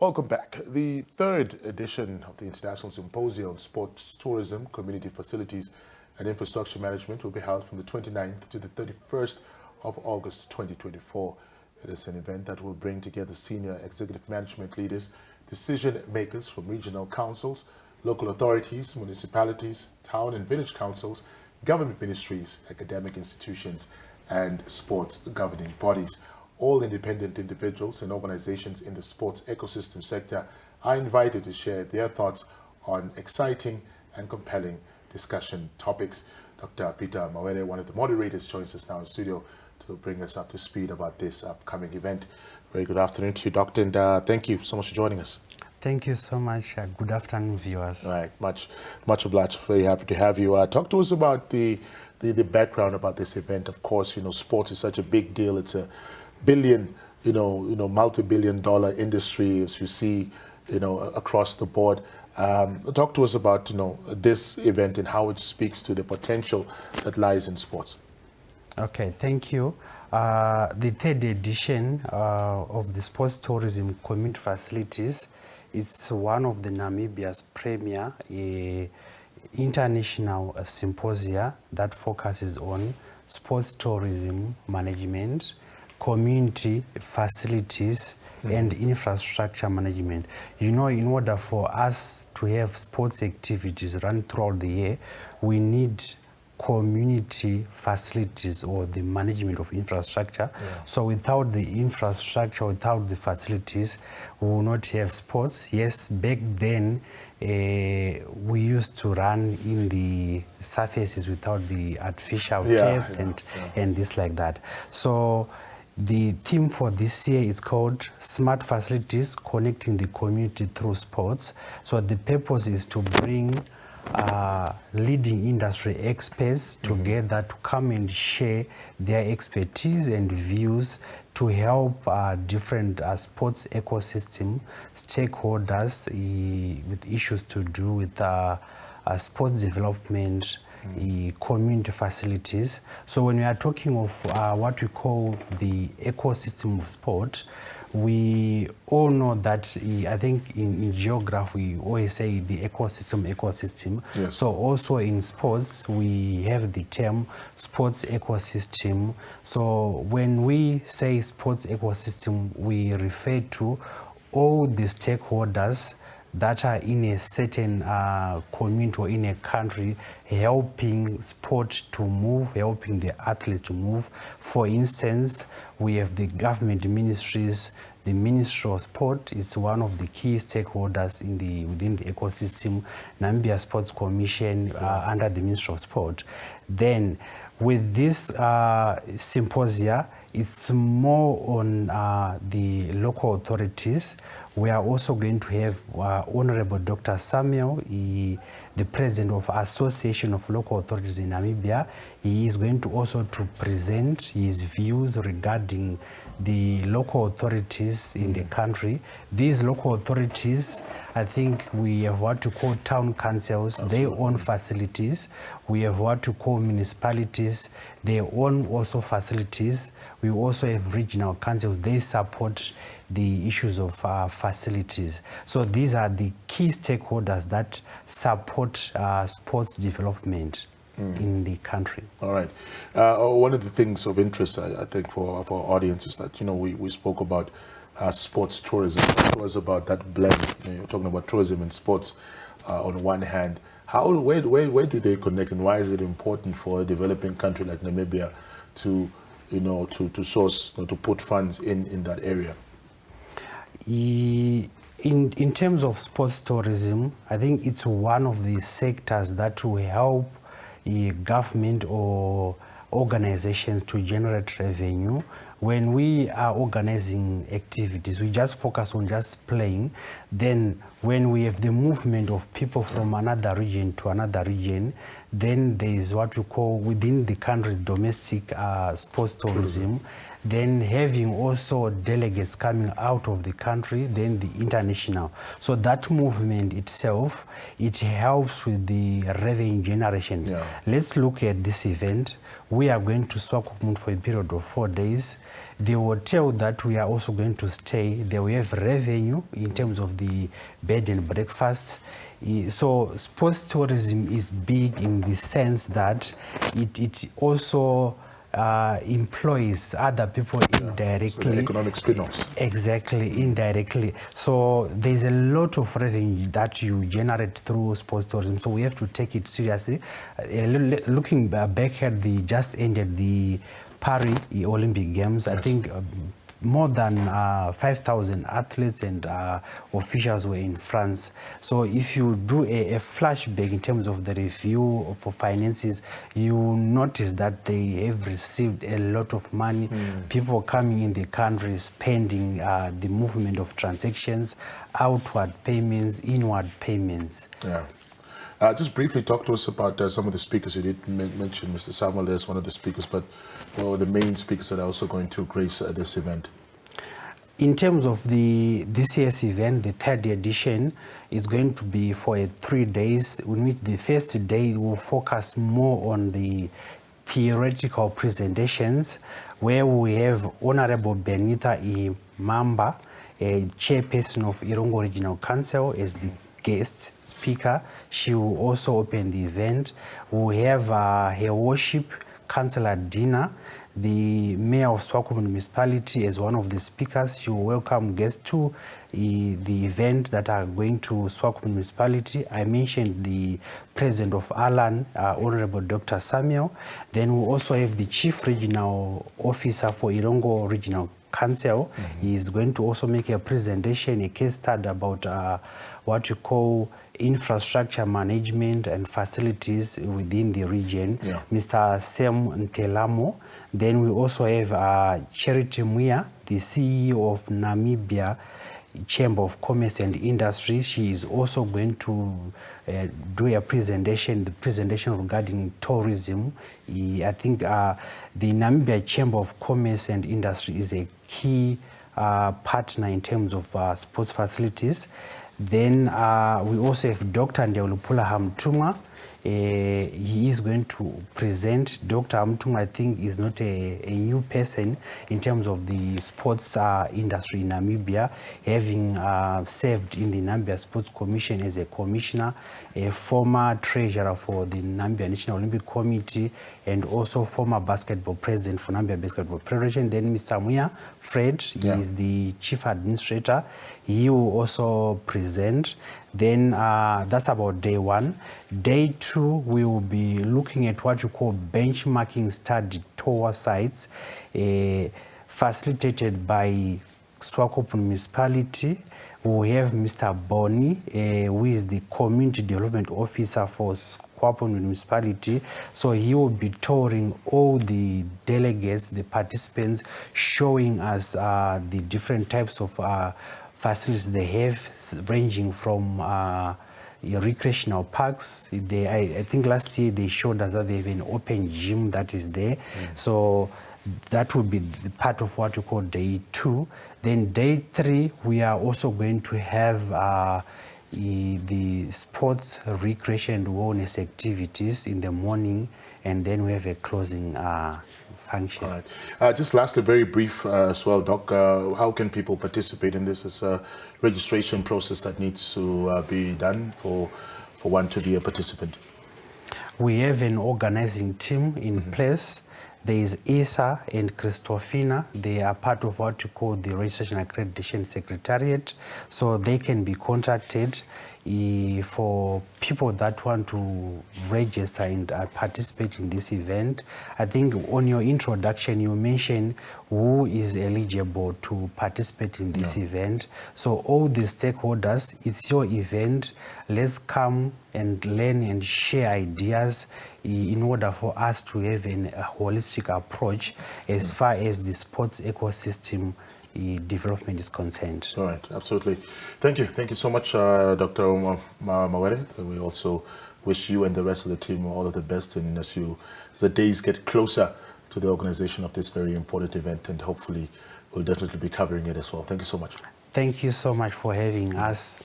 Welcome back. The third edition of the International Symposium on Sports, Tourism, Community Facilities and Infrastructure Management will be held from the 29th to the 31st of August 2024. It is an event that will bring together senior executive management leaders, decision makers from regional councils, local authorities, municipalities, town and village councils, government ministries, academic institutions, and sports governing bodies. All independent individuals and organizations in the sports ecosystem sector are invited to share their thoughts on exciting and compelling discussion topics. Dr. Peter Mawere, one of the moderators, joins us now in the studio to bring us up to speed about this upcoming event. Very good afternoon to you, Doctor, and thank you so much for joining us. Thank you so much. Good afternoon, viewers. All right, much obliged. Very happy to have you. Talk to us about the background about this event. Of course, sports is such a big deal. It's a billion, multi-billion-dollar industry, as you see, across the board. Talk to us about, this event and how it speaks to the potential that lies in sports. Okay, thank you. The third edition of the Sports Tourism Community Facilities, it's one of the Namibia's premier international symposia that focuses on sports tourism management, community facilities, and infrastructure management. In order for us to have sports activities run throughout the year, we need community facilities or the management of infrastructure. So without the infrastructure, without the facilities, we will not have sports. Yes, back then we used to run in the surfaces without the artificial turfs and this like that. So the theme for this year is called Smart Facilities Connecting the Community Through Sports. So the purpose is to bring leading industry experts together to come and share their expertise and views to help different sports ecosystem stakeholders with issues to do with sports development, community facilities. So when we are talking of what we call the ecosystem of sport, we all know that I think in geography we always say the ecosystem. Yes. So also in sports we have the term sports ecosystem. So when we say sports ecosystem, we refer to all the stakeholders that are in a certain community or in a country, helping sport to move, helping the athlete to move. For instance, we have the government ministries. The Ministry of Sport is one of the key stakeholders within the ecosystem. Namibia Sports Commission under the Ministry of Sport. Then with this symposia, it's more on the local authorities. We are also going to have Honorable Dr. Samuel, the President of Association of Local Authorities in Namibia. He is going to also to present his views regarding the local authorities in the country. These local authorities, I think we have what to call town councils. Absolutely. They own facilities. We have what to call municipalities. They own also facilities. We also have regional councils. They support the issues of facilities. So these are the key stakeholders that support sports development in the country. All right. One of the things of interest, I think, for our audience is that, we spoke about sports tourism. It was about that blend. You're talking about tourism and sports on one hand. Where do they connect, and why is it important for a developing country like Namibia to source, to put funds in that area? In terms of sports tourism, I think it's one of the sectors that will help government or organizations to generate revenue. When we are organizing activities, we just focus on just playing. Then when we have the movement of people from another region to another region, then there is what we call within the country domestic sports tourism. then having also delegates coming out of the country, then the international. So that movement itself, it helps with the revenue generation. Yeah. Let's look at this event. We are going to Swakopmund for a period of 4 days. The hotel that we are also going to stay, there we have revenue in terms of the bed and breakfast. So sports tourism is big in the sense that it also employs other people indirectly. So the economic spin-offs. Exactly, indirectly. So there's a lot of revenue that you generate through sports tourism. So we have to take it seriously. Looking back at the just ended the Paris Olympic Games, yes. I think more than 5,000 athletes and officials were in France. So if you do a flashback in terms of the review for finances, you notice that they have received a lot of money. People coming in the country spending the movement of transactions, outward payments, inward payments. Yeah. Just briefly talk to us about some of the speakers. You did mention Mr. Samuel as one of the speakers, but what were the main speakers that are also going to grace this event? In terms of this year's event, the third edition is going to be for 3 days, in which the first day will focus more on the theoretical presentations, where we have Honorable Benita Imamba, a chairperson of Irongo Regional Council, as the guest speaker. She will also open the event. We have Her Worship Councillor Dina, the Mayor of Swakopmund Municipality, as one of the speakers. She will welcome guests to the event that are going to Swakopmund Municipality. I mentioned the President of Alan, Honorable Dr. Samuel. Then we also have the Chief Regional Officer for Irongo Regional Council. He is going to also make a presentation, a case study about what you call infrastructure management and facilities within the region. Yeah. Mr. Sam Ntelamo. Then we also have Charity Muya, the CEO of Namibia Chamber of Commerce and Industry. She is also going to do a presentation, the presentation regarding tourism. I think the Namibia Chamber of Commerce and Industry is a key partner in terms of sports facilities. Then we also have Dr. Ndeolupula Hamtuma. He is going to present. Dr. Hamtuma, I think, is not a new person in terms of the sports industry in Namibia, having served in the Namibia Sports Commission as a commissioner, a former treasurer for the Namibia National Olympic Committee, and also former basketball president for Namibia Basketball Federation. Then Mr. Muya Fred, he is the chief administrator. He will also present. Then that's about day 1. Day 2, we will be looking at what you call benchmarking study tour sites, facilitated by Swakopmund Municipality. We have Mr. Boni, who is the Community Development Officer for Swakopmund Municipality. So he will be touring all the delegates, the participants, showing us the different types of facilities they have, ranging from recreational parks. I think last year they showed us that they have an open gym that is there. So that would be the part of what we call day 2. Then day 3, we are also going to have the sports, recreation, and wellness activities in the morning, and then we have a closing function. All right. Just lastly, very brief as well, Doc. How can people participate in this? It's a registration process that needs to be done for one to be a participant. We have an organizing team in place. There is Isa and Christofina. They are part of what we call the Registration Accreditation Secretariat. So they can be contacted for people that want to register and participate in this event. I think on your introduction, you mentioned who is eligible to participate in this event. So all the stakeholders, it's your event. Let's come and learn and share ideas in order for us to have a holistic approach as far as the sports ecosystem development is concerned. All right, absolutely. Thank you. Thank you so much, Dr. Mawere. We also wish you and the rest of the team all of the best, and as the days get closer to the organization of this very important event, and hopefully we'll definitely be covering it as well. Thank you so much. Thank you so much for having us.